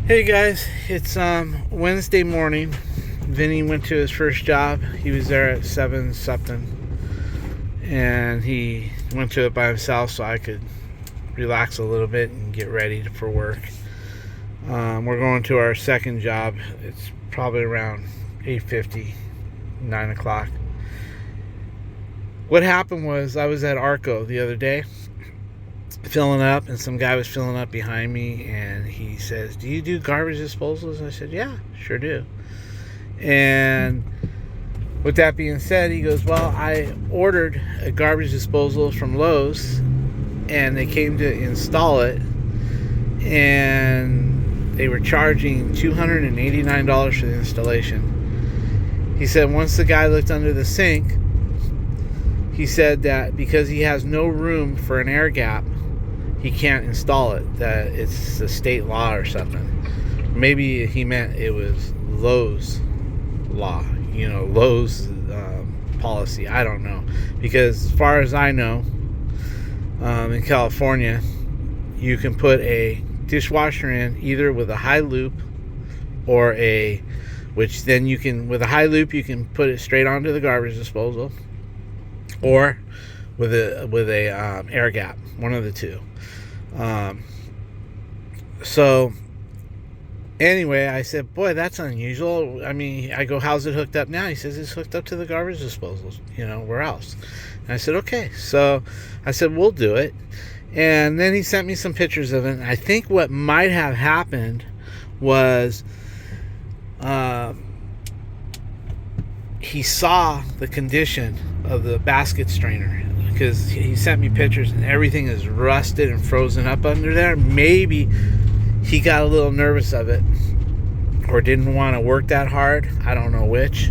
Hey guys, it's Wednesday morning. Vinny went to his first job. He was there at 7 something, and he went to it by himself so I could relax a little bit and get ready for work. We're going to our second job. It's probably around 8:50, 9 o'clock. What happened was I was at Arco the other day filling up, and some guy was filling up behind me, and he says, "Do you do garbage disposals?" I said, "Yeah, sure do." And with that being said, he goes, "Well, I ordered a garbage disposal from Lowe's, and they came to install it, and they were charging $289 for the installation." He said once the guy looked under the sink, he said that because he has no room for an air gap, he can't install it, that it's a state law or something. Maybe he meant it was Lowe's law, Lowe's policy. I don't know, because as far as I know, in California, you can put a dishwasher in either with a high loop or which then you can, with a high loop, you can put it straight onto the garbage disposal, or with a air gap, one of the two. So anyway, I said, "Boy, that's unusual." I mean, I go, "How's it hooked up now?" He says, "It's hooked up to the garbage disposals, where else?" And I said, "Okay." So I said, "We'll do it." And then he sent me some pictures of it. And I think what might have happened was he saw the condition of the basket strainer, because he sent me pictures and everything is rusted and frozen up under there. Maybe he got a little nervous of it, or didn't want to work that hard. I don't know which.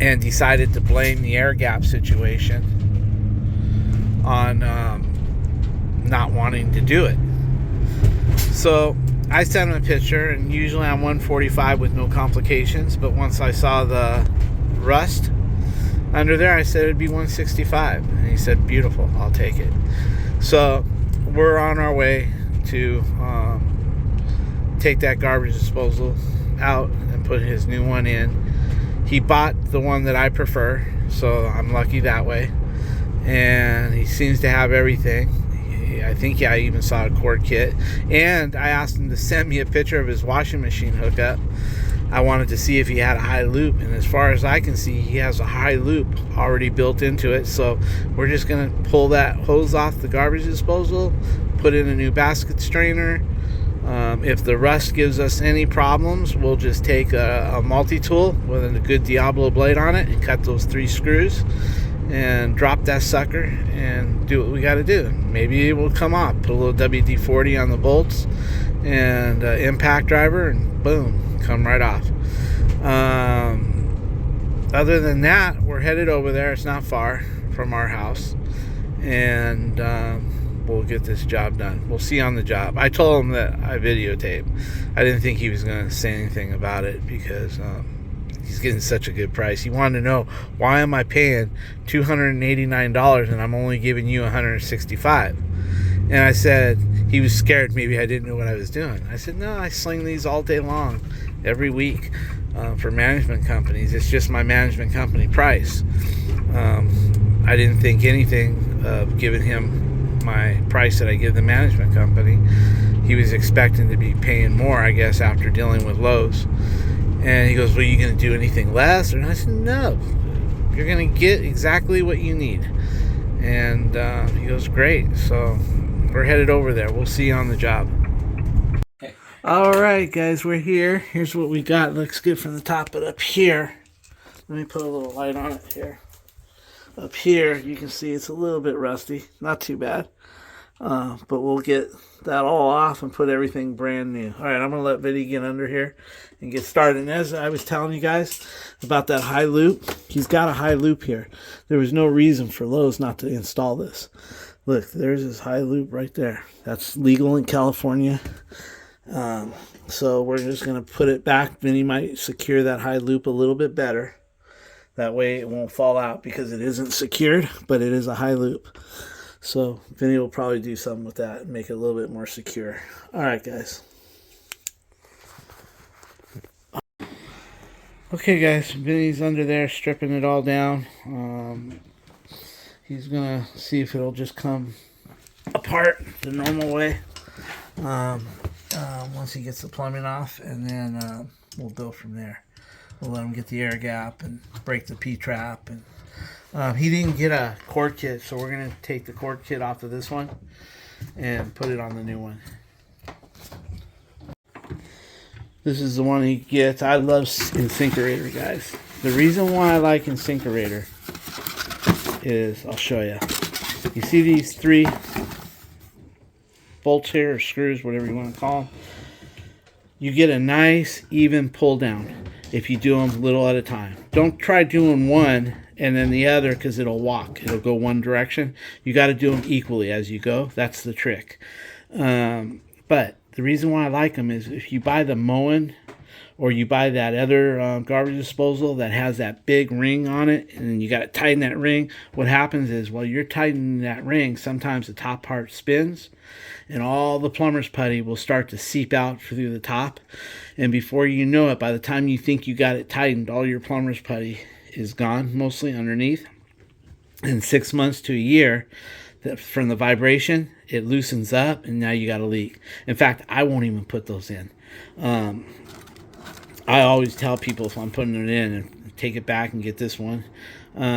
And decided to blame the air gap situation on not wanting to do it. So I sent him a picture, and usually I'm 145 with no complications, but once I saw the rust under there, I said it'd be 165, and he said, "Beautiful, I'll take it." So we're on our way to take that garbage disposal out and put his new one in. He bought the one that I prefer, so I'm lucky that way, and he seems to have everything. I think I even saw a cord kit, and I asked him to send me a picture of his washing machine hookup. I wanted to see if he had a high loop, and as far as I can see, he has a high loop already built into it. So we're just going to pull that hose off the garbage disposal, put in a new basket strainer. If the rust gives us any problems, we'll just take a multi-tool with a good Diablo blade on it and cut those 3 screws and drop that sucker and do what we got to do. Maybe it will come off. Put a little WD-40 on the bolts and impact driver, and boom, come right off. Other than that, we're headed over there. It's not far from our house, and we'll get this job done. We'll see on the job. I told him that I videotape. I didn't think he was going to say anything about it, because he's getting such a good price. He wanted to know, why am I paying $289 and I'm only giving you $165? And I said, he was scared maybe I didn't know what I was doing. I said, "No, I sling these all day long, every week, for management companies. It's just my management company price." I didn't think anything of giving him my price that I give the management company. He was expecting to be paying more, I guess, after dealing with Lowe's. And he goes, "Well, are you going to do anything less?" And I said, "No, you're going to get exactly what you need." And he goes, "Great." So we're headed over there. We'll see you on the job. Okay. All right, guys, we're here. Here's what we got. Looks good from the top, but up here, let me put a little light on it here. Up here, you can see it's a little bit rusty. Not too bad. But we'll get that all off and put everything brand new. All right, I'm going to let Vinny get under here and get started. And as I was telling you guys about that high loop, he's got a high loop here. There was no reason for Lowe's not to install this. Look, there's his high loop right there. That's legal in California. So we're just going to put it back. Vinny might secure that high loop a little bit better. That way it won't fall out, because it isn't secured, but it is a high loop. So Vinny will probably do something with that and make it a little bit more secure. All right, guys. Okay, guys, Vinny's under there stripping it all down. He's gonna see if it'll just come apart the normal way once he gets the plumbing off, and then we'll go from there. We'll let him get the air gap and break the P-trap. And he didn't get a cord kit, so we're gonna take the cord kit off of this one and put it on the new one. This is the one he gets. I love InSinkErator, guys. The reason why I like InSinkErator is, I'll show you. You see these 3 bolts here, or screws, whatever you want to call them? You get a nice, even pull down if you do them little at a time. Don't try doing one and then the other, because it'll walk. It'll go one direction. You got to do them equally as you go. That's the trick. But the reason why I like them is if you buy the Moen, or you buy that other garbage disposal that has that big ring on it, and then you got to tighten that ring. What happens is, while you're tightening that ring, sometimes the top part spins, and all the plumber's putty will start to seep out through the top. And before you know it, by the time you think you got it tightened, all your plumber's putty is gone, mostly underneath. In 6 months to a year, from the vibration, it loosens up, and now you got a leak. In fact, I won't even put those in. I always tell people if I'm putting it in, and take it back and get this one,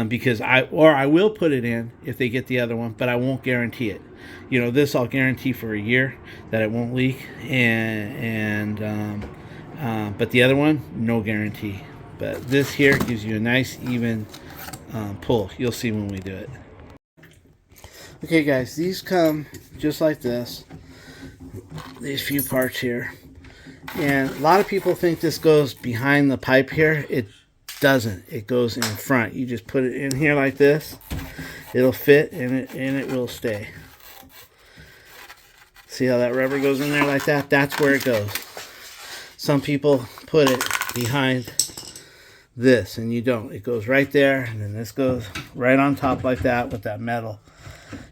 because I will put it in if they get the other one, but I won't guarantee it. You know, this I'll guarantee for a year that it won't leak, but the other one, no guarantee. But this here gives you a nice even pull. You'll see when we do it. Okay, guys, these come just like this. These few parts here. And a lot of people think this goes behind the pipe here. It doesn't. It goes in front. You just put it in here like this. It'll fit, and it will stay. See how that rubber goes in there like that? That's where it goes. Some people put it behind this, and you don't. It goes right there, and then this goes right on top like that with that metal,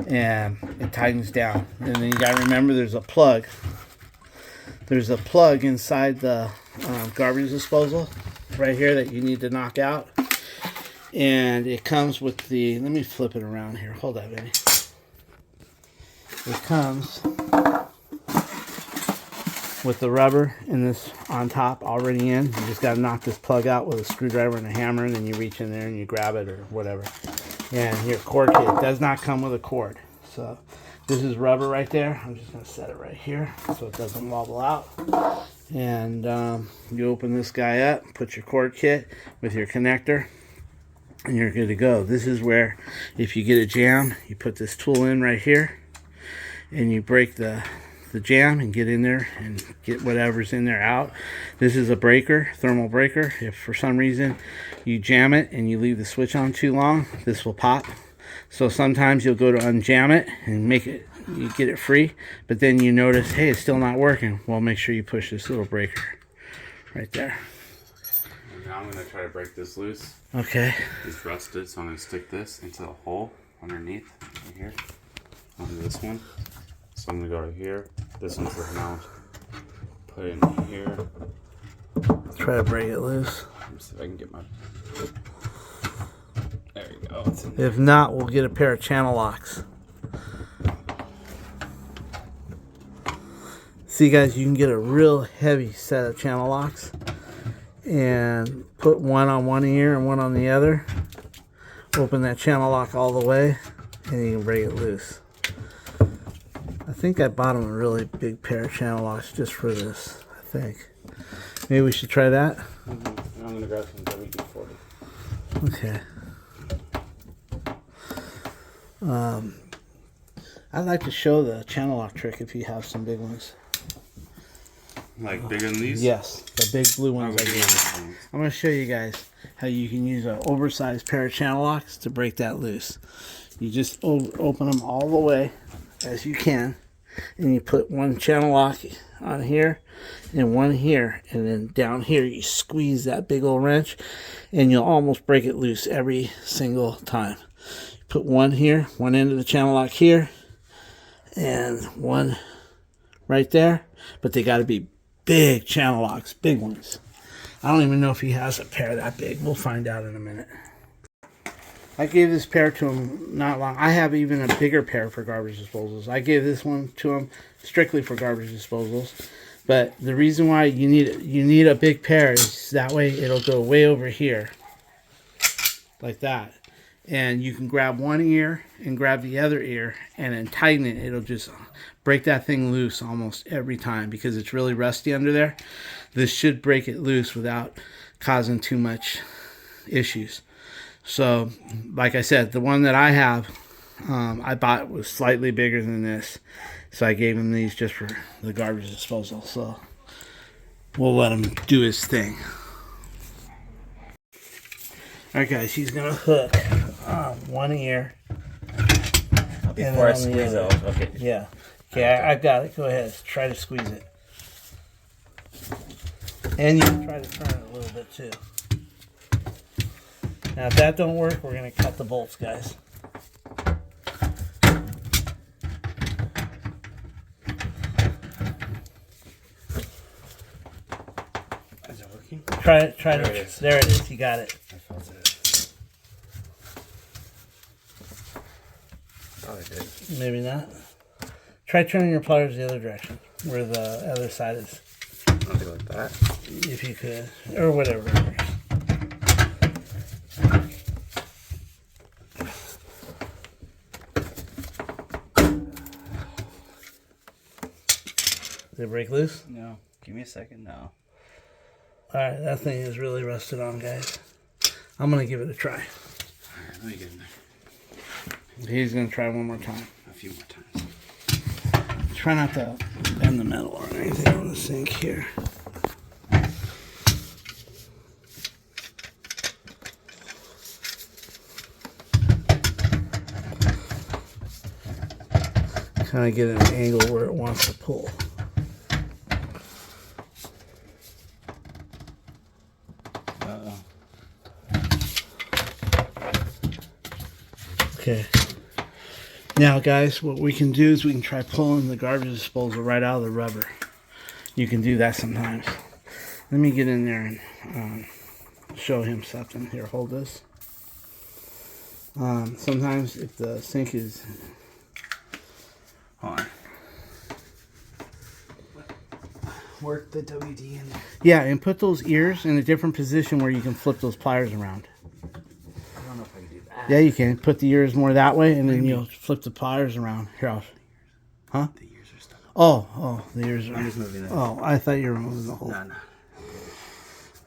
and it tightens down. And then you got to remember there's a plug. There's a plug inside the garbage disposal right here that you need to knock out. And it comes with the, let me flip it around here. Hold that, baby. It comes with the rubber and this on top already in. You just got to knock this plug out with a screwdriver and a hammer, and then you reach in there and you grab it or whatever. And your cord kit does not come with a cord. So this is rubber right there. I'm just going to set it right here so it doesn't wobble out. And you open this guy up, put your cord kit with your connector, and you're good to go. This is where, if you get a jam, you put this tool in right here, and you break the jam and get in there and get whatever's in there out. This is a breaker, thermal breaker. If for some reason you jam it and you leave the switch on too long, this will pop. So sometimes you'll go to unjam it and make it, you get it free, but then you notice, hey, it's still not working. Well, make sure you push this little breaker right there. Now I'm going to try to break this loose. Okay. It's rusted, so I'm going to stick this into the hole underneath right here on this one. So I'm going to go to here. This one's the mount. Put it in here. Try to break it loose. Let me see if I can get my... There you go. If not, we'll get a pair of channel locks. See, guys, you can get a real heavy set of channel locks and put one on one ear and one on the other. Open that channel lock all the way, and you can break it loose. I think I bought him a really big pair of channel locks just for this, I think. Maybe we should try that? I'm going to grab some WD-40. Okay. I'd like to show the channel lock trick if you have some big ones. Like bigger than these? Yes, the big blue ones. I'm going to show you guys how you can use an oversized pair of channel locks to break that loose. You just open them all the way as you can, and you put one channel lock on here and one here, and then down here you squeeze that big old wrench, and you'll almost break it loose every single time. put one here, one end of the channel lock here, and one right there. But they got to be big channel locks, big ones. I don't even know if he has a pair that big. We'll find out in a minute. I gave this pair to him not long. I have even a bigger pair for garbage disposals. I gave this one to him strictly for garbage disposals. But the reason why you need a big pair is that way it'll go way over here, like that. And you can grab one ear and grab the other ear and then tighten it. It'll just break that thing loose almost every time because it's really rusty under there. This should break it loose without causing too much issues. So, like I said, the one that I have, I bought was slightly bigger than this. So I gave him these just for the garbage disposal. So we'll let him do his thing. Alright guys, he's going to hook one ear. Before I squeeze it, okay. Yeah. Okay, I've got it. Go ahead. Try to squeeze it. And you can try to turn it a little bit too. Now if that don't work, we're going to cut the bolts, guys. Is it working? Try it. There it is. There it is. You got it. I felt it. Oh, I did. Maybe not. Try turning your pliers the other direction, where the other side is. I'll do it like that. If you could, or whatever. Did it break loose? No. Give me a second. No. Alright, that thing is really rusted on, guys. I'm going to give it a try. Alright, let me get in there. He's going to try one more time. A few more times. Try not to bend the metal or anything on the sink here. Kind of get an angle where it wants to pull. Okay. Now, guys, what we can do is we can try pulling the garbage disposal right out of the rubber. You can do that sometimes. Let me get in there and show him something. Here, hold this. Sometimes if the sink is... Hold on. Work the WD in there. Yeah, and put those ears in a different position where you can flip those pliers around. I don't know if I can do that. Yeah, you can. Put the ears more that way, and then you'll flip the pliers around. Here, huh? The ears are stuck. Oh, the ears are... I'm just moving that. Oh, I thought you were moving the whole... No.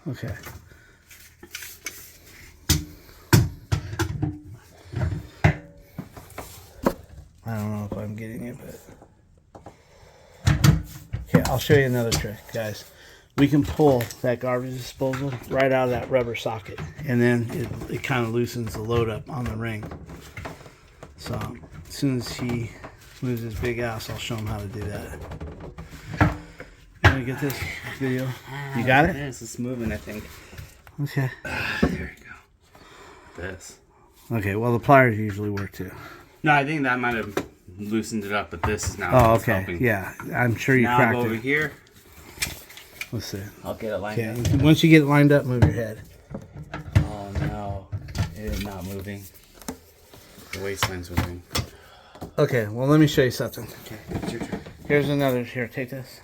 Okay. I don't know if I'm getting it, but... Okay, I'll show you another trick, guys. We can pull that garbage disposal right out of that rubber socket, and then it kind of loosens the load up on the ring. So, as soon as he moves his big ass, I'll show him how to do that. You want to get this video? You got it? Yes, it's moving, I think. Okay. There we go. This. Okay, well, the pliers usually work too. No, I think that might have loosened it up, but this is now. Oh, okay. Helping. Yeah, I'm sure you Now I'll cracked go over it. here. Let's see. I'll get it lined Okay, up. once you get it lined up, move your head. Oh no, it is not moving. The waistline's moving. Okay, well, let me show you something. Okay, it's your turn. Here's another. Here, take this.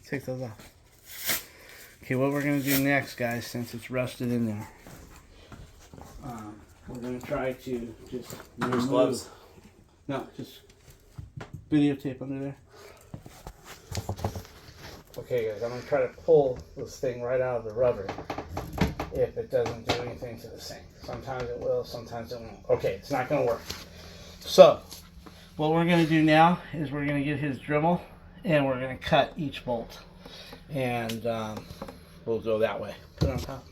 Take those off. Okay, what we're going to do next, guys, since it's rusted in there, we're going to try to just Use gloves. No, just videotape under there. Okay, guys, I'm going to try to pull this thing right out of the rubber if it doesn't do anything to the sink. Sometimes it will, sometimes it won't. Okay, it's not going to work. So, what we're going to do now is we're going to get his Dremel and we're going to cut each bolt. And we'll go that way. Put it on top.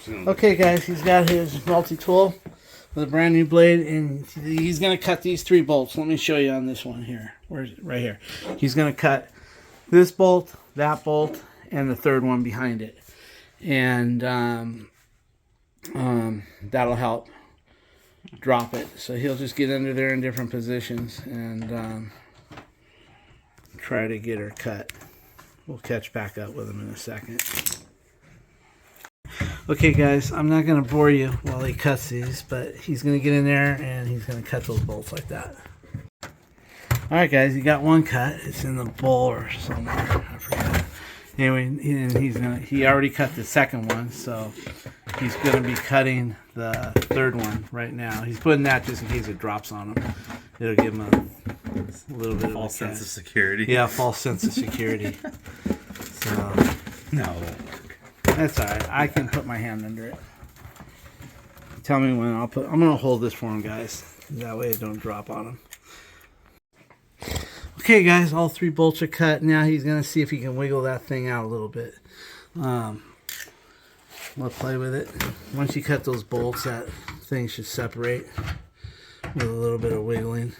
Okay, guys, he's got his multi-tool with a brand new blade, and he's going to cut these 3 bolts. Let me show you on this one here. Where's it? Right here. He's going to cut this bolt, that bolt, and the 3rd one behind it. And that'll help drop it. So he'll just get under there in different positions and try to get her cut. We'll catch back up with him in a second. Okay guys, I'm not going to bore you while he cuts these, but he's going to get in there and he's going to cut those bolts like that. Alright guys, he got one cut. It's in the bowl or somewhere. I forgot. Anyway, and he already cut the second one, so he's going to be cutting the third one right now. He's putting that just in case it drops on him. It'll give him a little bit of false sense of security. Yeah, false sense of security. So no, it won't work. That's alright. I can put my hand under it. Tell me when I'm going to hold this for him, guys. That way it don't drop on him. Okay, guys, all 3 bolts are cut. Now he's going to see if he can wiggle that thing out a little bit. We'll play with it. Once you cut those bolts, that thing should separate with a little bit of wiggling.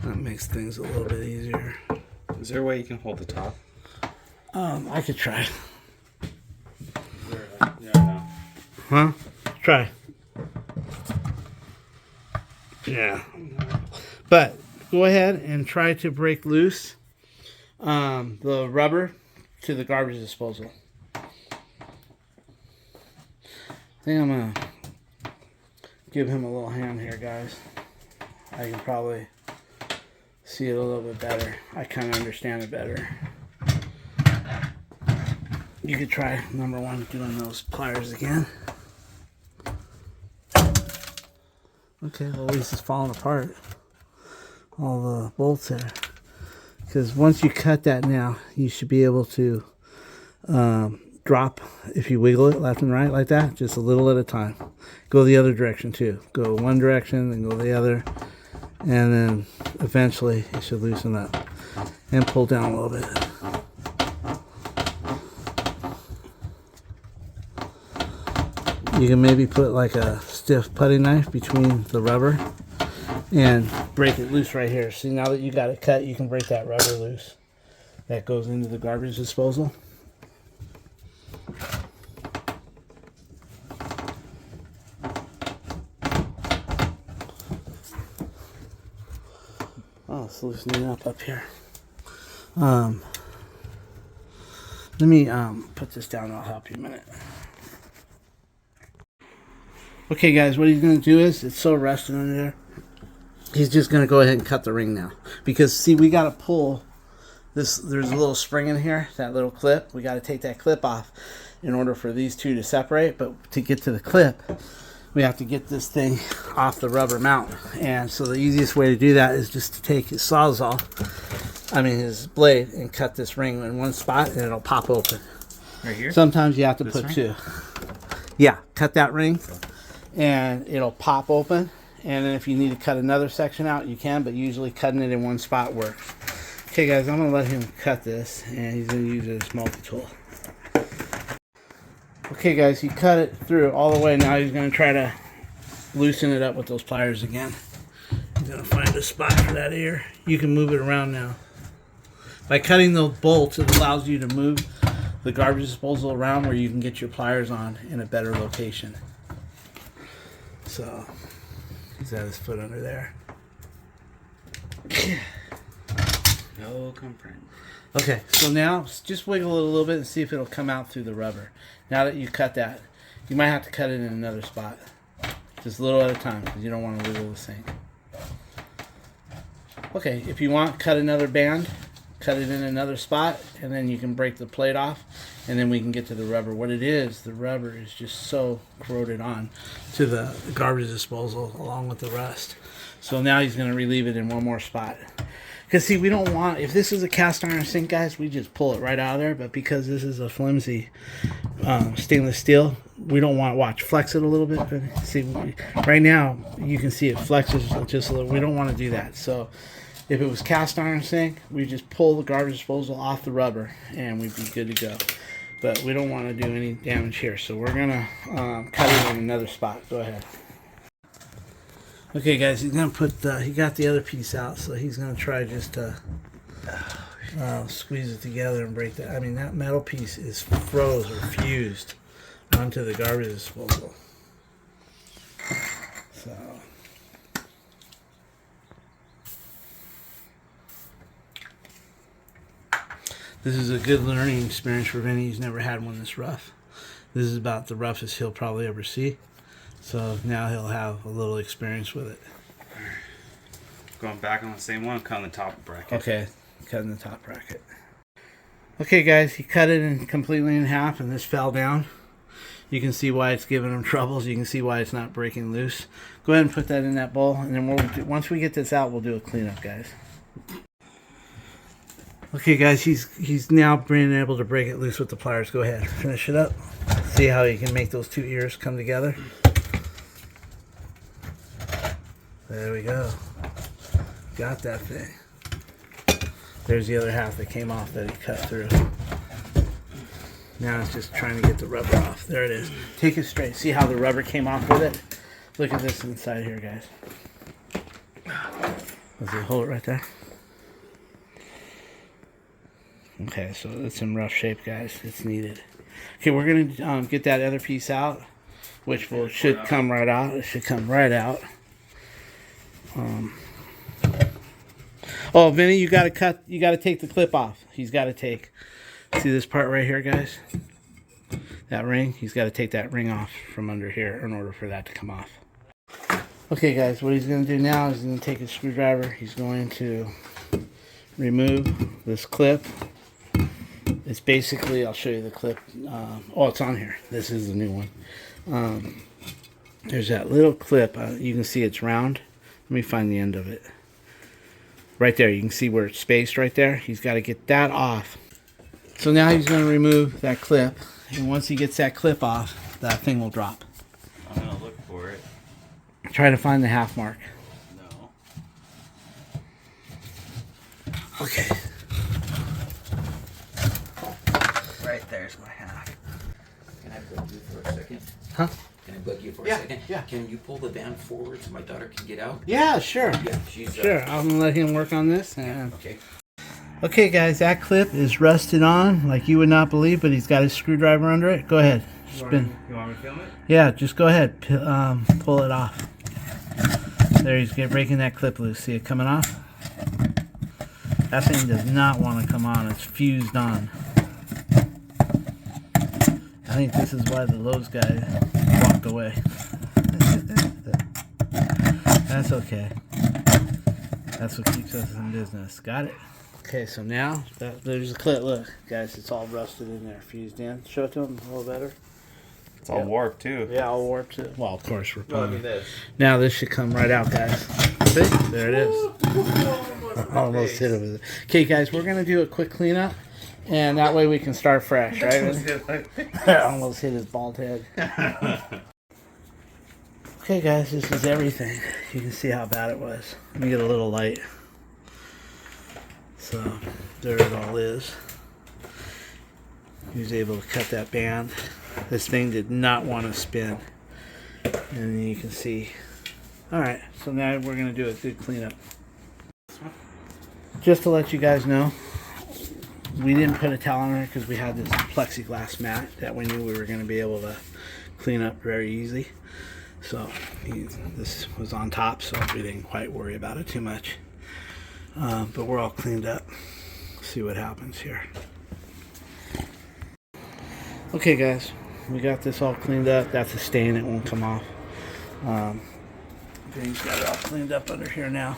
That makes things a little bit easier. Is there a way you can hold the top? I could try. Yeah, no. Huh? Try. Yeah. But go ahead and try to break loose the rubber to the garbage disposal. I think I'm going to give him a little hand here, guys. I can probably see it a little bit better. I kind of understand it better. You could try number 1 doing those pliers again. Okay, well at least it's falling apart. All the bolts there. Because once you cut that now, you should be able to drop, if you wiggle it left and right like that, just a little at a time. Go the other direction too. Go one direction, then go the other. And then eventually it should loosen up and pull down a little bit. You can maybe put like a stiff putty knife between the rubber and break it loose right here. See, now that you got it cut, you can break that rubber loose. That goes into the garbage disposal. Oh, it's loosening up here. Let me put this down. I'll help you a minute. Okay, guys, what he's going to do is, it's so rusted under there, he's just going to go ahead and cut the ring now. Because, see, we got to pull this. There's a little spring in here, that little clip. We got to take that clip off in order for these two to separate. But to get to the clip, we have to get this thing off the rubber mount. And so the easiest way to do that is just to take his sawzall, his blade, and cut this ring in one spot, and it'll pop open. Right here? Sometimes you have to This put ring? 2. Yeah, cut that ring, and it'll pop open. And then if you need to cut another section out, you can, but usually cutting it in one spot works. Okay, guys, I'm going to let him cut this, and he's going to use his multi-tool. Okay, guys, he cut it through all the way. Now he's going to try to loosen it up with those pliers again. He's going to find a spot for that ear. You can move it around now. By cutting those bolts, it allows you to move the garbage disposal around where you can get your pliers on in a better location. So, he's got his foot under there. No comfort. Okay, so now just wiggle it a little bit and see if it'll come out through the rubber. Now that you cut that, you might have to cut it in another spot. Just a little at a time, because you don't want to wiggle the sink. Okay, if you want, cut another band, cut it in another spot, and then you can break the plate off, and then we can get to the rubber. What it is, the rubber is just so corroded on to the garbage disposal along with the rust. So now he's going to relieve it in one more spot. Because, see, we don't want, if this is a cast iron sink, guys, we just pull it right out of there. But because this is a flimsy stainless steel, we don't want, watch, flex it a little bit. But see, right now, you can see it flexes just a little. We don't want to do that. So if it was cast iron sink, we just pull the garbage disposal off the rubber, and we'd be good to go. But we don't want to do any damage here. So we're going to cut it in another spot. Go ahead. Okay, guys, he's gonna put he got the other piece out, so he's gonna try just to squeeze it together and break that. I mean, that metal piece is froze or fused onto the garbage disposal. So. This is a good learning experience for Vinny. He's never had one this rough. This is about the roughest he'll probably ever see. So now he'll have a little experience with it. Going back on the same one, cutting the top bracket. Okay, cutting the top bracket. Okay, guys, he cut it completely in half, and this fell down. You can see why it's giving him troubles. You can see why it's not breaking loose. Go ahead and put that in that bowl, and then once we get this out, we'll do a cleanup, guys. Okay, guys, he's now being able to break it loose with the pliers. Go ahead, finish it up. See how you can make those two ears come together. There we go. Got that thing. There's the other half that came off that he cut through. Now it's just trying to get the rubber off. There it is. Take it straight. See how the rubber came off with it? Look at this inside here, guys. Does it hold it right there? Okay, so it's in rough shape, guys. It's needed. Okay, we're going to get that other piece out, which should come right out. It should come right out. Oh, Vinny, you got to cut. You got to take the clip off. He's got to take. See this part right here, guys? That ring. He's got to take that ring off from under here in order for that to come off. Okay, guys. What he's going to do now is he's going to take a screwdriver. He's going to remove this clip. It's basically. I'll show you the clip. Oh, it's on here. This is the new one. There's that little clip. You can see it's round. Let me find the end of it. Right there, you can see where it's spaced right there. He's got to get that off. So now he's going to remove that clip. And once he gets that clip off, that thing will drop. I'm going to look for it. Try to find the half mark. No. Okay. Right there's my half. Can I bug you for a second? Huh? Can I bug you for a Yeah, second? yeah. Can you pull the van forward so my daughter can get out? Yeah, sure. Yeah, she's Sure, I'm going to let him work on this. Okay. Okay, guys, that clip is rusted on like you would not believe, but he's got his screwdriver under it. Go ahead. Spin. You want me to film it? Yeah, just go ahead. Pull it off. There, he's breaking that clip loose. See it coming off? That thing does not want to come on. It's fused on. I think this is why the Lowe's guy walked away. That's okay. That's what keeps us in business. Got it? Okay, so now there's the clip. Look, guys, it's all rusted in there, fused in. Show it to them a little better. It's all warped too. Yeah, all warped too. Well, of course we're Look pulling. at this. Now this should come right out, guys. See? There it is. Almost hit it with it. Okay, guys, we're gonna do a quick cleanup, and that way we can start fresh, right? Almost hit his bald head. Okay, guys, this is everything. You can see how bad it was. Let me get a little light. So there it all is. He was able to cut that band. This thing did not want to spin. And you can see. Alright, so now we're going to do a good cleanup. Just to let you guys know, we didn't put a towel on it because we had this plexiglass mat that we knew we were going to be able to clean up very easy. So this was on top, so we didn't quite worry about it too much. But we're all cleaned up. See what happens here. Okay, guys, we got this all cleaned up. That's a stain; it won't come off. Vinny's got it all cleaned up under here now.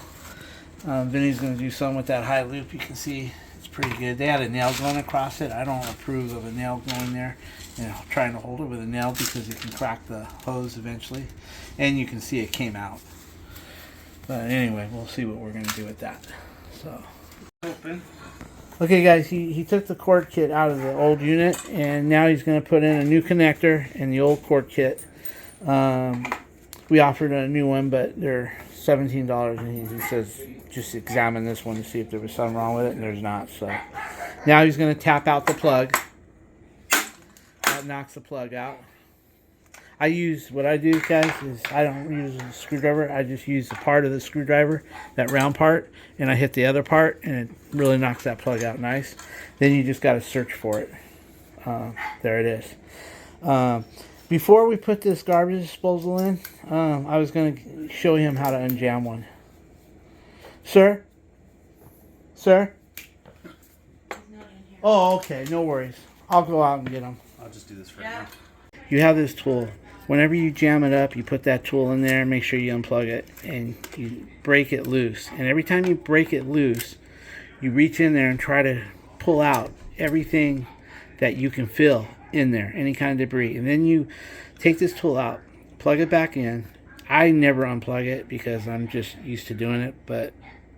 Vinny's going to do some with that high loop. You can see it's pretty good. They had a nail going across it. I don't approve of a nail going there. Trying to hold it with a nail because it can crack the hose eventually. And you can see it came out. But anyway, we'll see what we're going to do with that. So, Open. okay, guys, he took the cord kit out of the old unit, and now he's going to put in a new connector in the old cord kit. We offered a new one, but they're $17, and he says just examine this one to see if there was something wrong with it, and there's not. So now he's going to tap out the plug. That knocks the plug out. what I do, guys, is I don't use a screwdriver. I just use the part of the screwdriver, that round part, and I hit the other part, and it really knocks that plug out nice. Then you just got to search for it. There it is. Before we put this garbage disposal in, I was going to show him how to unjam one. Sir? Sir? Oh, okay. No worries. I'll go out and get them. I'll just do this right now. You have this tool. Whenever you jam it up, you put that tool in there, make sure you unplug it, and you break it loose. And every time you break it loose, you reach in there and try to pull out everything that you can feel in there, any kind of debris. And then you take this tool out, plug it back in. I never unplug it because I'm just used to doing it, but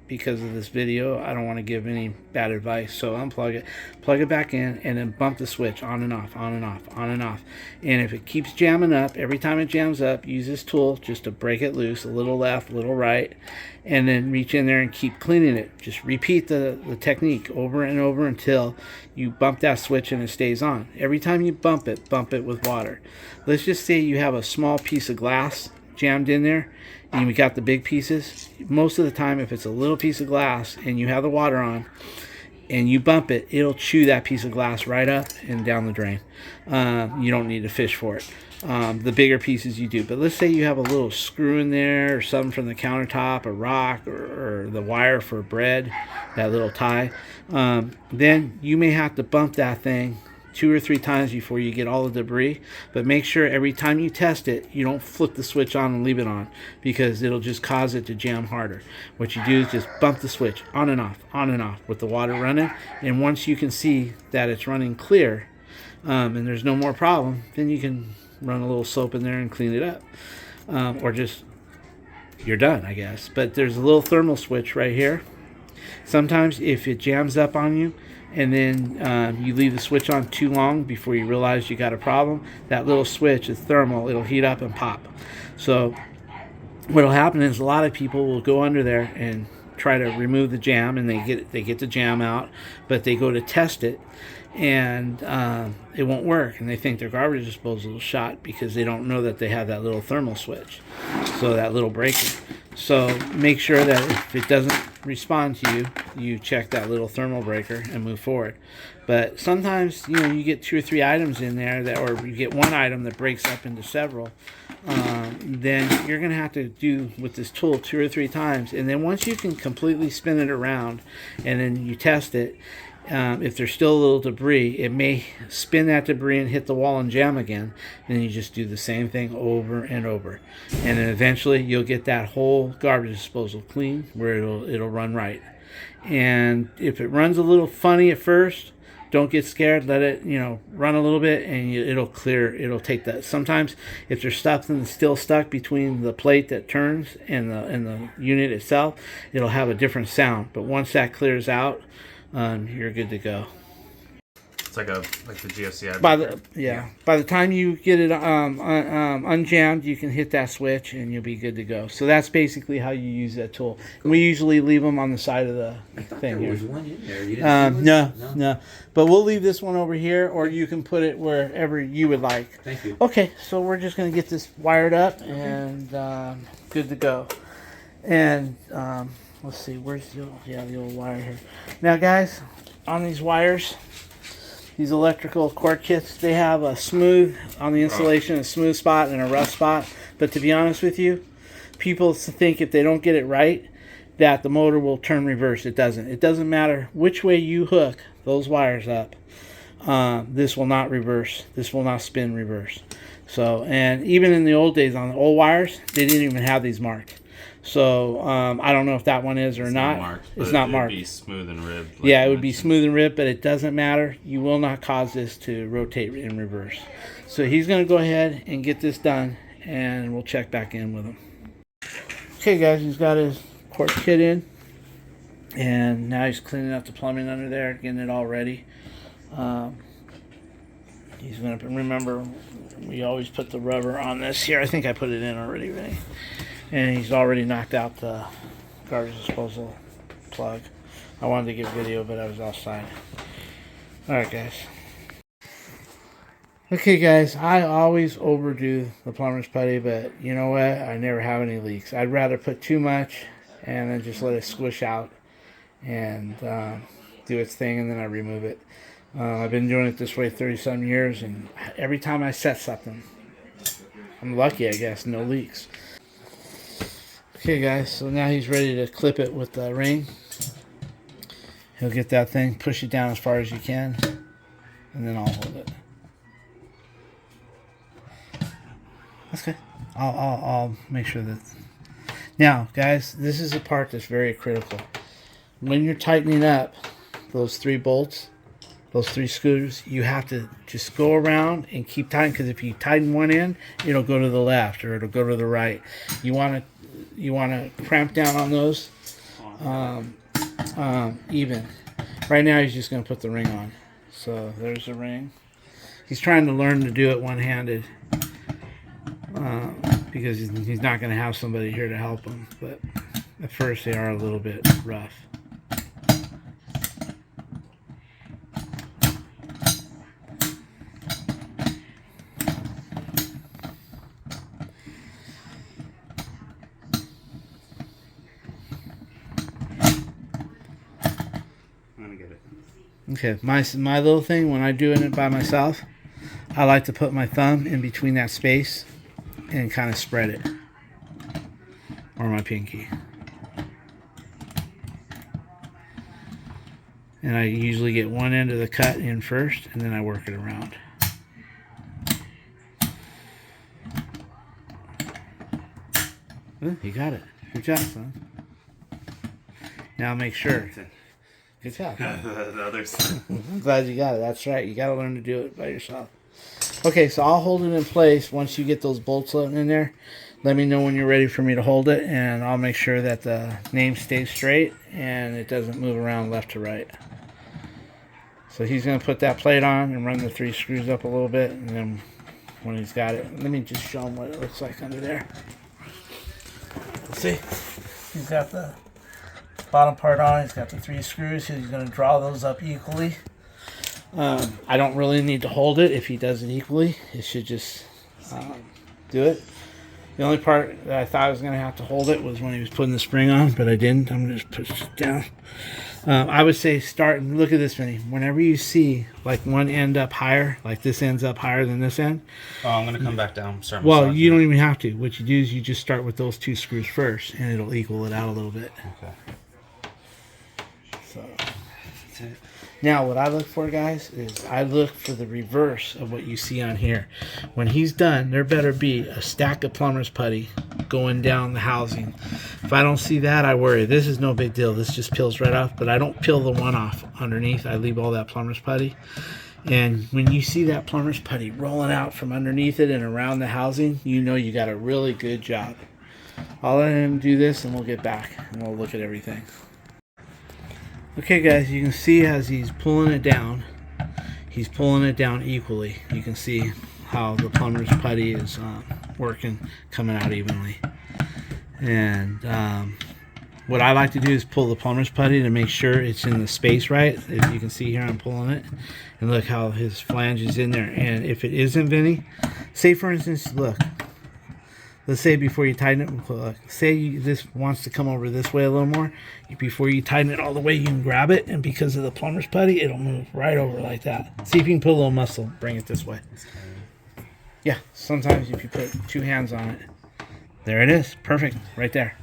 because of this video, I don't want to give any bad advice. So unplug it, plug it back in, and then bump the switch on and off, on and off, on and off. And if it keeps jamming up, every time it jams up, use this tool just to break it loose, a little left, a little right, and then reach in there and keep cleaning it. Just repeat the technique over and over until you bump that switch and it stays on. Every time you bump it with water. Let's just say you have a small piece of glass jammed in there, and we got the big pieces. Most of the time, if it's a little piece of glass and you have the water on and you bump it, it'll chew that piece of glass right up and down the drain. You don't need to fish for it. The bigger pieces you do. But let's say you have a little screw in there or something from the countertop, a rock, or the wire for bread, that little tie. Then you may have to bump that thing 2 or 3 times before you get all the debris, but make sure every time you test it, you don't flip the switch on and leave it on, because it'll just cause it to jam harder. What you do is just bump the switch on and off with the water running, and once you can see that it's running clear, and there's no more problem, then you can run a little soap in there and clean it up, or just, you're done, I guess. But there's a little thermal switch right here. Sometimes if it jams up on you, and then you leave the switch on too long before you realize you got a problem, that little switch is thermal. It'll heat up and pop. So what will happen is a lot of people will go under there and try to remove the jam, and they get the jam out, but they go to test it, and it won't work, and they think their garbage disposal is shot because they don't know that they have that little thermal switch, so that little breaker. So make sure that if it doesn't respond to you, you check that little thermal breaker and move forward. But sometimes, you get 2 or 3 items in there or you get one item that breaks up into several. Then you're going to have to do with this tool 2 or 3 times. And then once you can completely spin it around and then you test it, if there's still a little debris, it may spin that debris and hit the wall and jam again. And then you just do the same thing over and over. And then eventually you'll get that whole garbage disposal clean where it'll run right. And if it runs a little funny at first, don't get scared. Let it, run a little bit, and it'll clear. It'll take that. Sometimes if there's something still stuck between the plate that turns and the unit itself, it'll have a different sound. But once that clears out, you're good to go. It's like the GFCI. By the time you get it unjammed, you can hit that switch and you'll be good to go. So that's basically how you use that tool. We usually leave them on the side of the thing here. There was one in there. You didn't No. But we'll leave this one over here, or you can put it wherever you would like. Thank you. Okay, so we're just going to get this wired up and good to go. And let's see, where's the old wire here. Now, guys, on these wires, these electrical cord kits, they have a smooth on the insulation, a smooth spot and a rough spot. But to be honest with you, people think if they don't get it right, that the motor will turn reverse. It doesn't. It doesn't matter which way you hook those wires up. This will not reverse. This will not spin reverse. So, and even in the old days on the old wires, they didn't even have these marked. So I don't know if that one is or not. It's not marked. It would be smooth and ribbed. Yeah, it would be smooth and ribbed, but it doesn't matter. You will not cause this to rotate in reverse. So he's going to go ahead and get this done, and we'll check back in with him. Okay, guys, he's got his cord kit in, and now he's cleaning up the plumbing under there, getting it all ready. He's going to remember, we always put the rubber on this here. I think I put it in already, Vinny. And he's already knocked out the garbage disposal plug. I wanted to get video, but I was outside. Alright, guys. Okay, guys, I always overdo the plumber's putty, but you know what? I never have any leaks. I'd rather put too much and then just let it squish out and do its thing, and then I remove it. I've been doing it this way 30-some years, and every time I set something, I'm lucky, I guess, no leaks. Okay, guys, so now he's ready to clip it with the ring. He'll get that thing, push it down as far as you can, and then I'll hold it. That's good. I'll make sure that. Now, guys, this is a part that's very critical. When you're tightening up those 3 bolts, those 3 screws, you have to just go around and keep tightening, because if you tighten one end, it'll go to the left or it'll go to the right. You want to cramp down on those even. Right now, he's just going to put the ring on. So there's the ring. He's trying to learn to do it one-handed. Because he's not going to have somebody here to help him, but at first they are a little bit rough. I'm gonna get it. Okay, my little thing, when I do it by myself, I like to put my thumb in between that space and kind of spread it, or my pinky. And I usually get one end of the cut in first, and then I work it around. Ooh, you got it. Good job, son. Now make sure. Good job. The other side. I'm glad you got it. That's right. You got to learn to do it by yourself. Okay, so I'll hold it in place once you get those bolts in there. Let me know when you're ready for me to hold it, and I'll make sure that the name stays straight and it doesn't move around left to right. So he's going to put that plate on and run the 3 screws up a little bit, and then when he's got it, let me just show him what it looks like under there. See? He's got the bottom part on. He's got the 3 screws. He's going to draw those up equally. I don't really need to hold it if he does it equally. It should just do it. The only part that I thought I was going to have to hold it was when he was putting the spring on, but I didn't. I'm going to just push it down. I would say start, look at this, Vinny. Whenever you see like one end up higher, like this end's up higher than this end. Oh, I'm going to come back down. Well, you don't even have to. What you do is you just start with those 2 screws first, and it'll equal it out a little bit. Okay. So that's it. Now, what I look for, guys, is I look for the reverse of what you see on here. When he's done, there better be a stack of plumber's putty going down the housing. If I don't see that, I worry. This is no big deal. This just peels right off, but I don't peel the one off underneath. I leave all that plumber's putty. And when you see that plumber's putty rolling out from underneath it and around the housing, you know you got a really good job. I'll let him do this, and we'll get back, and we'll look at everything. Okay, guys, you can see as he's pulling it down, he's pulling it down equally. You can see how the plumber's putty is working, coming out evenly. And what I like to do is pull the plumber's putty to make sure it's in the space right. As you can see here, I'm pulling it. And look how his flange is in there. And if it isn't, Vinny, say for instance, look. Let's say before you tighten it, look, say this wants to come over this way a little more. Before you tighten it all the way, you can grab it, and because of the plumber's putty, it'll move right over like that. See if you can put a little muscle, bring it this way. Yeah, sometimes if you put 2 hands on it, there it is, perfect, right there.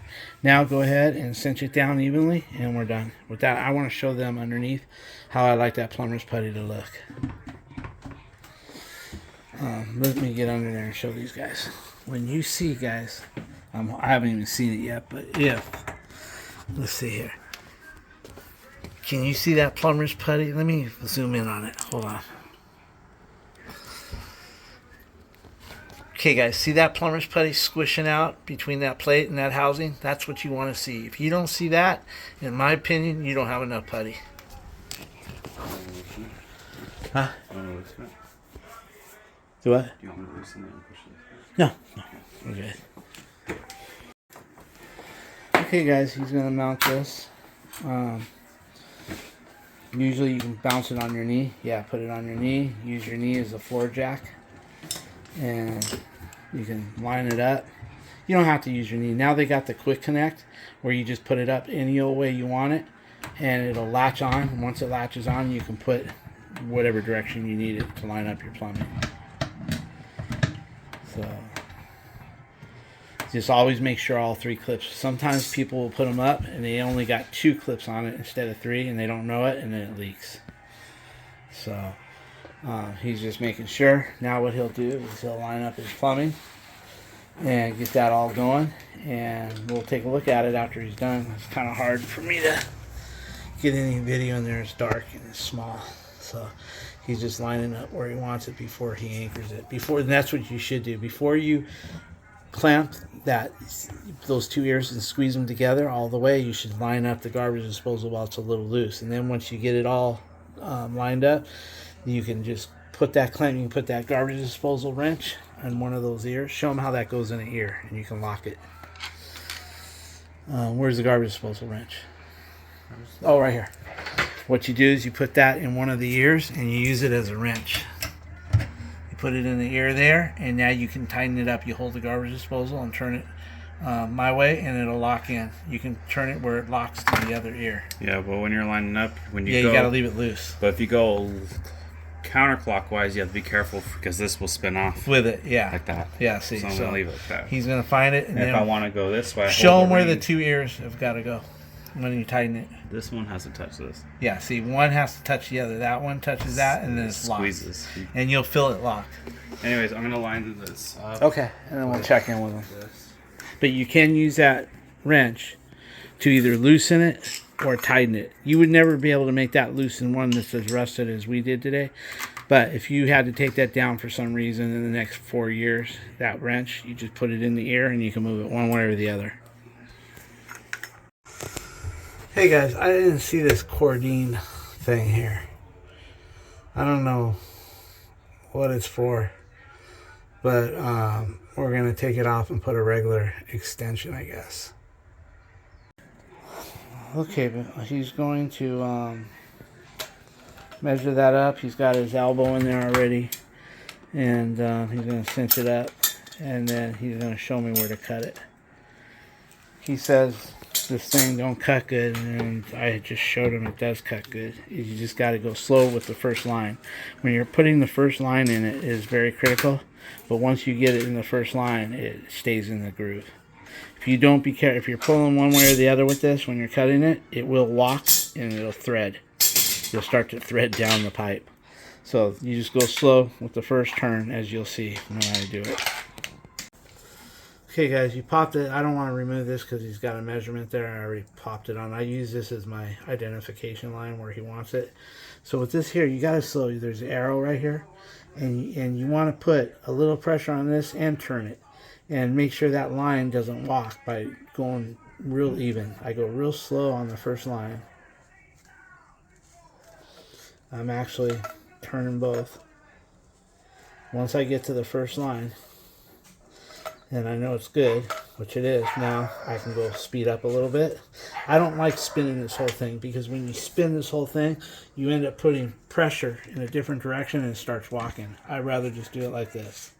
Now go ahead and cinch it down evenly, and we're done. With that, I want to show them underneath how I like that plumber's putty to look. Let me get under there and show these guys. When you see, guys, I haven't even seen it yet, but let's see here. Can you see that plumber's putty? Let me zoom in on it. Hold on. Okay, guys, see that plumber's putty squishing out between that plate and that housing? That's what you want to see. If you don't see that, in my opinion, you don't have enough putty. Huh? Do what? Do you want me to loosen it and push it? No, we're good. Okay, guys, he's gonna mount this. Usually you can bounce it on your knee. Yeah, put it on your knee. Use your knee as a floor jack. And you can line it up. You don't have to use your knee. Now they got the quick connect where you just put it up any old way you want it. And it'll latch on. And once it latches on, you can put whatever direction you need it to line up your plumbing. So just always make sure all 3 clips. Sometimes people will put them up and they only got 2 clips on it instead of 3, and they don't know it, and then it leaks. So he's just making sure. Now what he'll do is he'll line up his plumbing and get that all going, and we'll take a look at it after he's done. It's kind of hard for me to get any video in there. It's dark and it's small, so he's just lining up where he wants it before he anchors it. And that's what you should do before you clamp those 2 ears and squeeze them together all the way. You should line up the garbage disposal while it's a little loose, and then once you get it all lined up, you can just put that clamp. You can put that garbage disposal wrench on one of those ears. Show them how that goes in an ear, and you can lock it. Where's the garbage disposal wrench? Oh, right here. What you do is you put that in one of the ears and you use it as a wrench. You put it in the ear there, and now you can tighten it up. You hold the garbage disposal and turn it my way, and it'll lock in. You can turn it where it locks to the other ear. Yeah, but when you're lining up, you gotta leave it loose. But if you go counterclockwise, you have to be careful because this will spin off with it. Yeah, like that. Yeah, see, so I'm gonna leave it like that. He's gonna find it, and if I want to go this way, show him where the 2 ears have got to go when you tighten it. This one has to touch this. Yeah, see, one has to touch the other. That one touches that, and then it squeezes, and you'll feel it lock. Anyways, I'm gonna line this up. Okay, and then we'll check in with him. But you can use that wrench to either loosen it or tighten it. You would never be able to make that loose in one that's as rusted as we did today. But if you had to take that down for some reason in the next 4 years, that wrench, you just put it in the ear and you can move it one way or the other. Hey guys, I didn't see this Cordine thing here. I don't know what it's for, but we're going to take it off and put a regular extension, I guess. Okay, but he's going to measure that up. He's got his elbow in there already, and he's going to cinch it up, and then he's going to show me where to cut it. He says this thing don't cut good, and I just showed him it does cut good. You just got to go slow with the first line. When you're putting the first line in, it is very critical, but once you get it in the first line, it stays in the groove. If you don't be careful, if you're pulling one way or the other with this when you're cutting it, it will walk and it'll thread. You'll start to thread down the pipe. So you just go slow with the first turn, as you'll see when I do it. Okay guys, you popped it. I don't want to remove this because he's got a measurement there. I already popped it on. I use this as my identification line where he wants it. So with this here, you got to slow. There's an arrow right here, and you want to put a little pressure on this and turn it. And make sure that line doesn't walk by going real even. I go real slow on the first line. I'm actually turning both. Once I get to the first line, and I know it's good, which it is, now I can go speed up a little bit. I don't like spinning this whole thing because when you spin this whole thing, you end up putting pressure in a different direction and it starts walking. I'd rather just do it like this.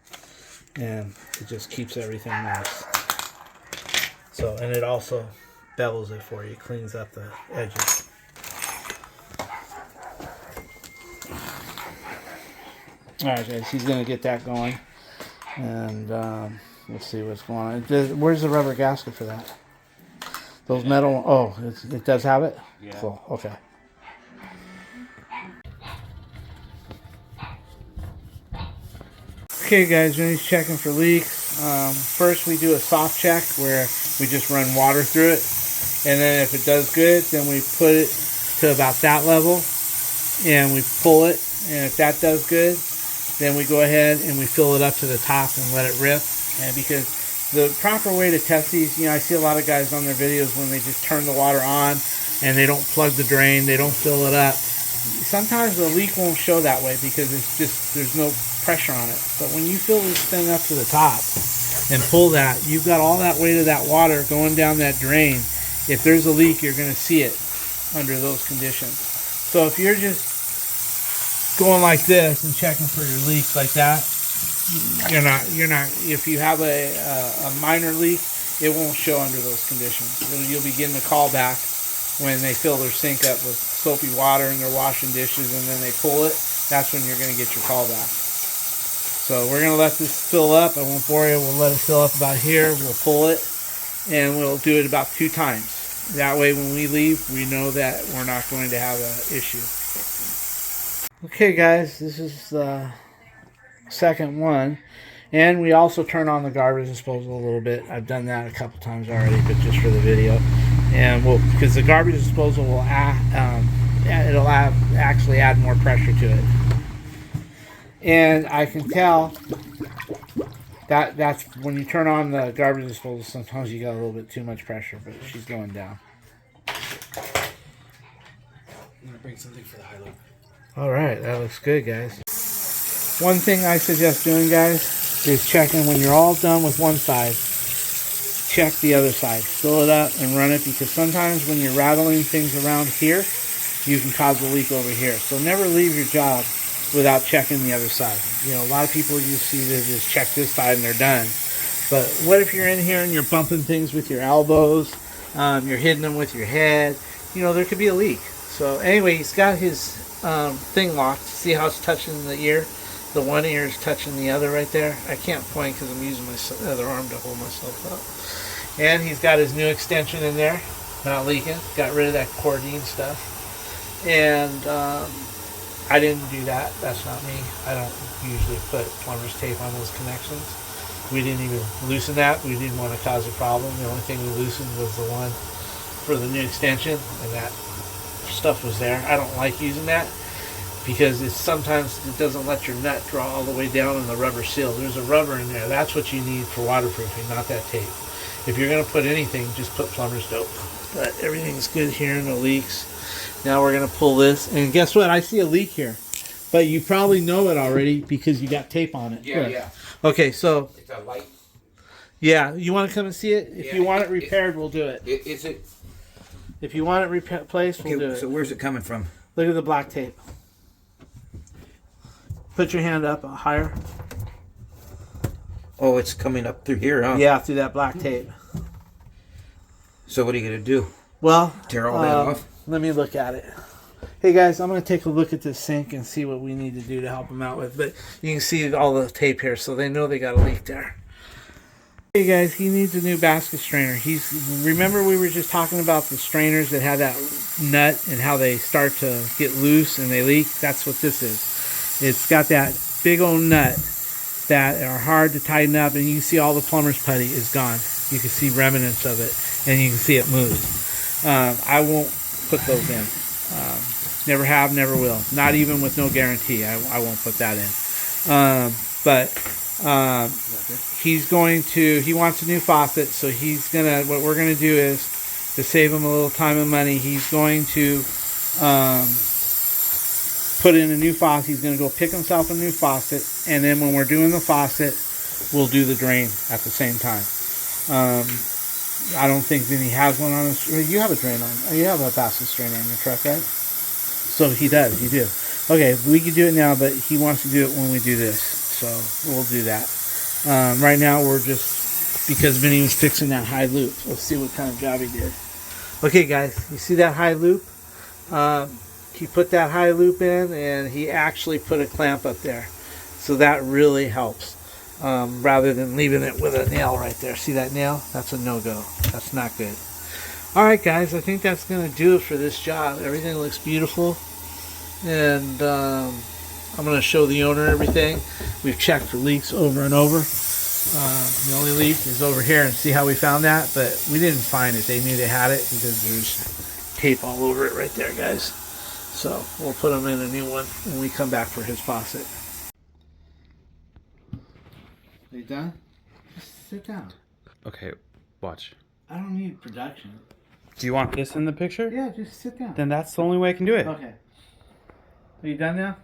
And it just keeps everything nice. So, and it also bevels it for you, cleans up the edges. Alright guys, he's going to get that going. And we'll see what's going on. Where's the rubber gasket for that? Those metal, oh, it does have it? Yeah. Cool, okay. Okay guys, when he's checking for leaks, first we do a soft check where we just run water through it, and then if it does good, then we put it to about that level and we pull it, and if that does good, then we go ahead and we fill it up to the top and let it rip. And because the proper way to test these, I see a lot of guys on their videos when they just turn the water on and they don't plug the drain, they don't fill it up. Sometimes the leak won't show that way because it's just, there's no pressure on it. But when you fill this thing up to the top and pull that, you've got all that weight of that water going down that drain. If there's a leak, you're going to see it under those conditions. So if you're just going like this and checking for your leaks like that, you're not. If you have a minor leak, it won't show under those conditions. You'll be getting a call back when they fill their sink up with soapy water and they're washing dishes and then they pull it. That's when you're going to get your call back. So we're going to let this fill up. I won't bore you. We'll let it fill up about here. We'll pull it and we'll do it about 2 times. That way when we leave, we know that we're not going to have an issue. Okay guys, this is the second one. And we also turn on the garbage disposal a little bit. I've done that a couple times already, but just for the video. And because the garbage disposal will actually add more pressure to it. And I can tell that's when you turn on the garbage disposal, sometimes you got a little bit too much pressure, but she's going down. I'm gonna bring something for the high low. All right, that looks good, guys. One thing I suggest doing, guys, is checking when you're all done with one side. Check the other side. Fill it up and run it, because sometimes when you're rattling things around here, you can cause a leak over here. So never leave your job without checking the other side. You know, a lot of people you see they just check this side and they're done. But what if you're in here and you're bumping things with your elbows, you're hitting them with your head? You know, there could be a leak. So anyway, he's got his thing locked. See how it's touching the ear? The one ear is touching the other right there. I can't point because I'm using my other arm to hold myself up. And he's got his new extension in there, not leaking. Got rid of that cordine stuff. And I didn't do that. That's not me. I don't usually put plumber's tape on those connections. We didn't even loosen that. We didn't want to cause a problem. The only thing we loosened was the one for the new extension, and that stuff was there. I don't like using that because sometimes it doesn't let your nut draw all the way down in the rubber seal. There's a rubber in there. That's what you need for waterproofing, not that tape. If you're going to put anything, just put plumber's dope. But everything's good here, no leaks. Now we're going to pull this, and guess what? I see a leak here. But you probably know it already because you got tape on it. Yeah, Good. yeah. Okay, so... It's a light. Yeah, you want to come and see it? If Yeah, you want it repaired, we'll do it. Is it? If you want it replaced, we'll do it. So where's it coming from? Look at the black tape. Put your hand up higher. Oh, it's coming up through here, huh? Yeah, through that black tape. So what are you gonna do? Well, Tear all that off? Let me look at it. Hey guys, I'm going to take a look at this sink and see what we need to do to help them out with. But you can see all the tape here, so they know they got a leak there. Hey guys, he needs a new basket strainer. Remember we were just talking about the strainers that have that nut and how they start to get loose and they leak? That's what this is. It's got that big old nut that are hard to tighten up, and you can see all the plumber's putty is gone. You can see remnants of it, and you can see it moved. I won't put those in. Never have, never will. Not even with no guarantee. I won't put that in. He wants a new faucet, so what we're gonna do is, to save him a little time and money, he's going to put in a new faucet. He's gonna go pick himself a new faucet, and then when we're doing the faucet, we'll do the drain at the same time. I don't think Vinny has one on his. You have a drain on. You have a basket strainer on your truck, right? So he does. You do. Okay, we can do it now, but he wants to do it when we do this. So we'll do that. Right now, we're just because Vinny was fixing that high loop. Let's see what kind of job he did. Okay, guys, you see that high loop? He put that high loop in, and he actually put a clamp up there. So that really helps. Rather than leaving it with a nail right there. See that nail? That's a no-go. That's not good. Alright guys, I think that's going to do it for this job. Everything looks beautiful. And I'm going to show the owner everything. We've checked for leaks over and over. The only leak is over here, and see how we found that? But we didn't find it. They knew they had it because there's tape all over it right there, guys. So we'll put them in a new one when we come back for his faucet. Are you done? Just sit down. Okay, watch. I don't need production. Do you want this in the picture? Yeah, just sit down. Then that's the only way I can do it. Okay. Are you done now?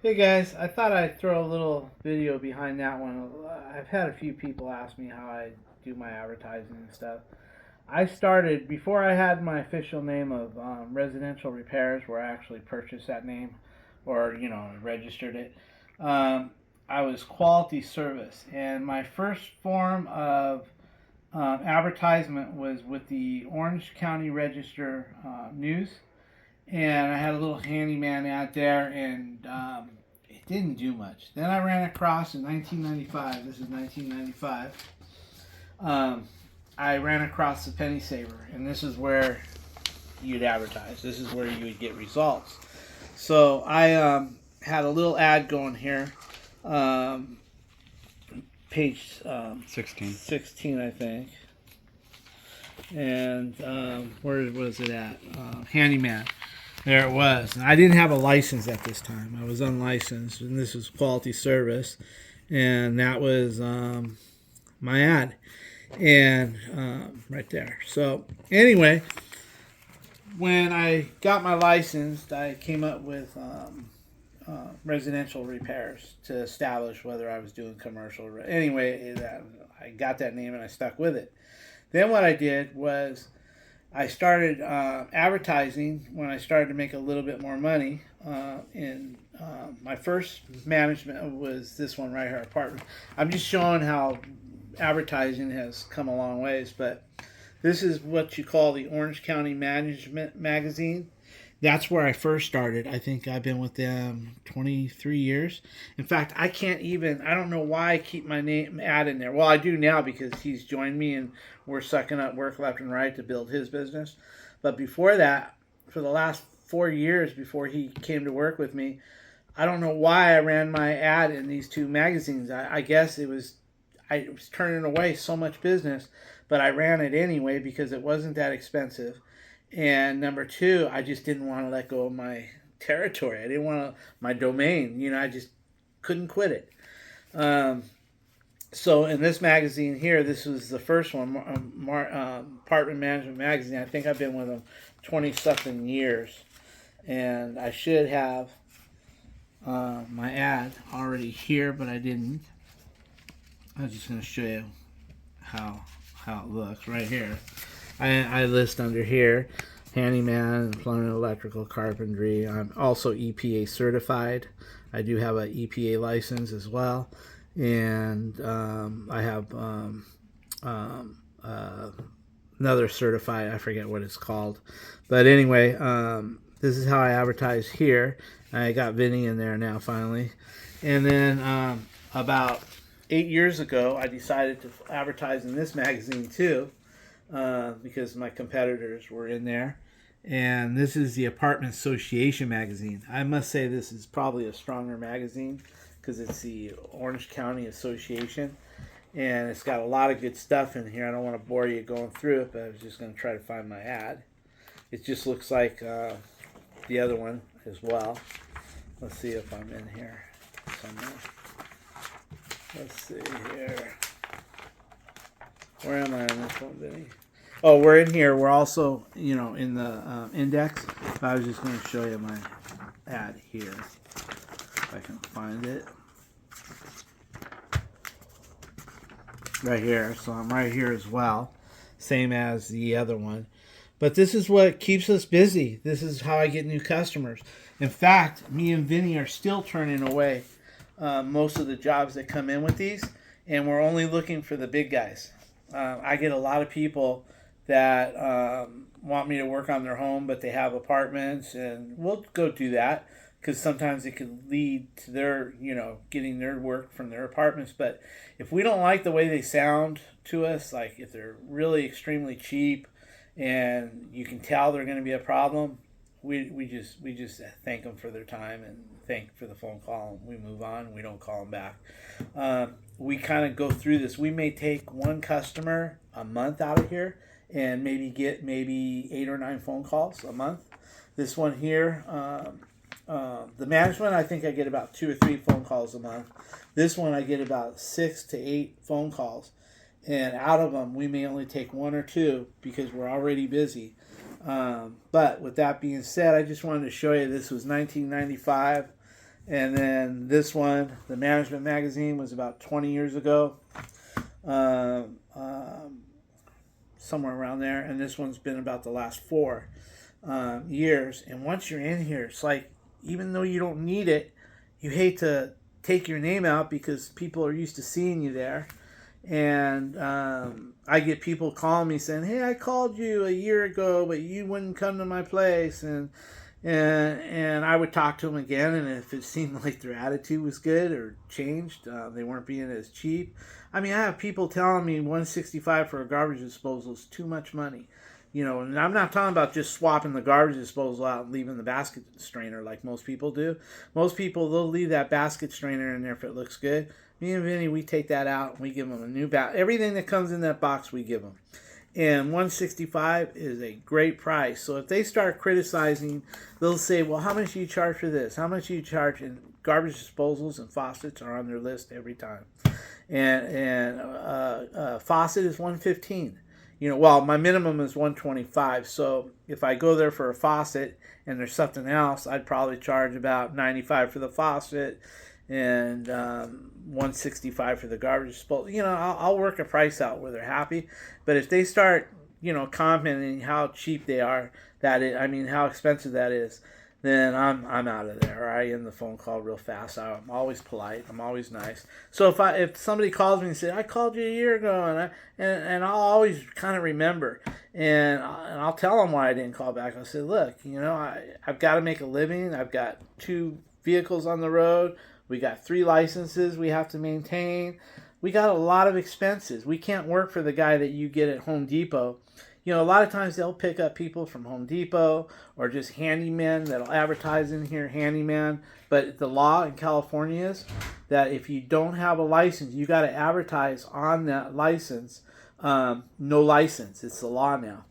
Hey guys, I thought I'd throw a little video behind that one. I've had a few people ask me how I do my advertising and stuff. I started before I had my official name of Residential Repairs, where I actually purchased that name, or registered it. Um, I was Quality Service, and my first form of advertisement was with the Orange County Register News, and I had a little handyman ad there, and it didn't do much. Then I ran across in 1995. This is 1995. I ran across the Penny Saver, and this is where you'd advertise. This is where you would get results. So I had a little ad going here, page 16, I think. And where was it at? Handyman. There it was. And I didn't have a license at this time. I was unlicensed, and this was Quality Service, and that was my ad, and right there. So anyway, when I got my license, I came up with residential repairs to establish whether I was doing commercial. Anyway, I got that name and I stuck with it. Then what I did was I started advertising when I started to make a little bit more money. My first management was this one right here, Apartment. I'm just showing how advertising has come a long ways, but this is what you call the Orange County Management Magazine. That's where I first started. I think I've been with them 23 years. In fact, I don't know why I keep my name ad in there. Well, I do now because he's joined me and we're sucking up work left and right to build his business. But before that, for the last 4 years before he came to work with me, I don't know why I ran my ad in these two magazines. I guess I was turning away so much business, but I ran it anyway because it wasn't that expensive. And number two, I just didn't want to let go of my territory. I didn't want my domain. I just couldn't quit it. So in this magazine here, this was the first one, Apartment Management Magazine. I think I've been with them 20-something years. And I should have my ad already here, but I didn't. I was just going to show you how it looks right here. I list under here, handyman, plumbing, electrical, carpentry. I'm also EPA certified. I do have an EPA license as well, and I have another certified. I forget what it's called, but anyway, this is how I advertise here. I got Vinny in there now finally, and then about 8 years ago, I decided to advertise in this magazine too. Because my competitors were in there. And this is the Apartment Association magazine. I must say this is probably a stronger magazine because it's the Orange County Association. And it's got a lot of good stuff in here. I don't want to bore you going through it, but I was just going to try to find my ad. It just looks like the other one as well. Let's see if I'm in here somewhere. Let's see here. Where am I on this one, Vinny? Oh, we're in here. We're also, in the index. I was just going to show you my ad here. If I can find it. Right here. So I'm right here as well. Same as the other one. But this is what keeps us busy. This is how I get new customers. In fact, me and Vinny are still turning away most of the jobs that come in with these. And we're only looking for the big guys. I get a lot of people that want me to work on their home, but they have apartments, and we'll go do that because sometimes it could lead to their, getting their work from their apartments. But if we don't like the way they sound to us, like if they're really extremely cheap and you can tell they're going to be a problem, we just thank them for their time and thank for the phone call, and we move on. We don't call them back. We kind of go through this. We may take one customer a month out of here and get 8 or 9 phone calls a month. This one here, the management, I think I get about 2 or 3 phone calls a month. This one I get about 6 to 8 phone calls, and out of them we may only take 1 or 2 because we're already busy. But with that being said, I just wanted to show you this was 1995. And then this one, the Management Magazine, was about 20 years ago. somewhere around there, and this one's been about the last 4 years. And once you're in here, it's like, even though you don't need it, you hate to take your name out because people are used to seeing you there. And I get people calling me saying, "Hey, I called you a year ago, but you wouldn't come to my place." And I would talk to them again, and if it seemed like their attitude was good or changed, they weren't being as cheap. I mean, I have people telling me $165 for a garbage disposal is too much money. You know, and I'm not talking about just swapping the garbage disposal out and leaving the basket strainer like most people do. Most people, they'll leave that basket strainer in there if it looks good. Me and Vinny, we take that out and we give them a new basket. Everything that comes in that box, we give them. And $165 is a great price. So if they start criticizing, they'll say, "Well, how much do you charge for this? How much do you charge?" And garbage disposals and faucets are on their list every time. And faucet is $115. You know, well, my minimum is $125. So if I go there for a faucet and there's something else, I'd probably charge about $95 for the faucet and $165 for the garbage disposal. You know, I'll work a price out where they're happy. But if they start, you know, commenting how cheap they are, how expensive that is, then I'm out of there. Or I end the phone call real fast. I'm always polite. I'm always nice. So if somebody calls me and says, "I called you a year ago," and I'll always kind of remember, and I'll tell them why I didn't call back. I'll say, "Look, you know, I've got to make a living. I've got 2 vehicles on the road. We got 3 licenses we have to maintain. We got a lot of expenses. We can't work for the guy that you get at Home Depot." You know, a lot of times they'll pick up people from Home Depot or just handymen that'll advertise in here, handyman. But the law in California is that if you don't have a license, you got to advertise on that license, no license. It's the law now.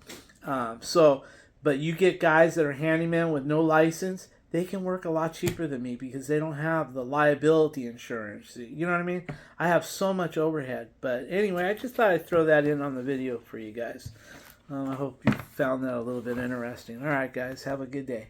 But you get guys that are handymen with no license, they can work a lot cheaper than me because they don't have the liability insurance. You know what I mean? I have so much overhead. But anyway, I just thought I'd throw that in on the video for you guys. I hope you found that a little bit interesting. All right, guys, have a good day.